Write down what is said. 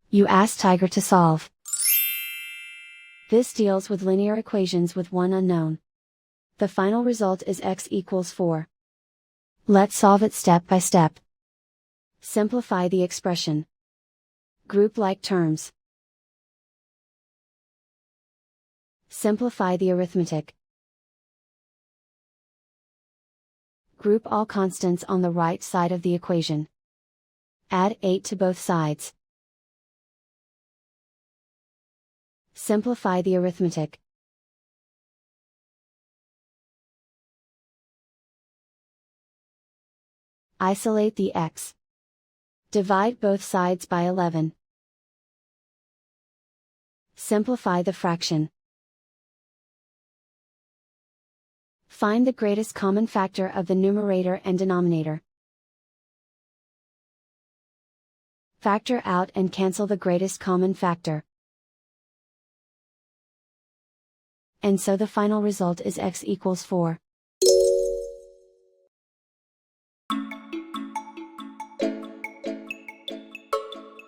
You ask Tiger to solve. This deals with linear equations with one unknown. The final result is x equals 4. Let's solve it step by step. Simplify the expression. Group like terms. Simplify the arithmetic. Group all constants on the right side of the equation. Add 8 to both sides. Simplify the arithmetic. Isolate the x. Divide both sides by 11. Simplify the fraction. Find the greatest common factor of the numerator and denominator. Factor out and cancel the greatest common factor. And so the final result is x equals 4.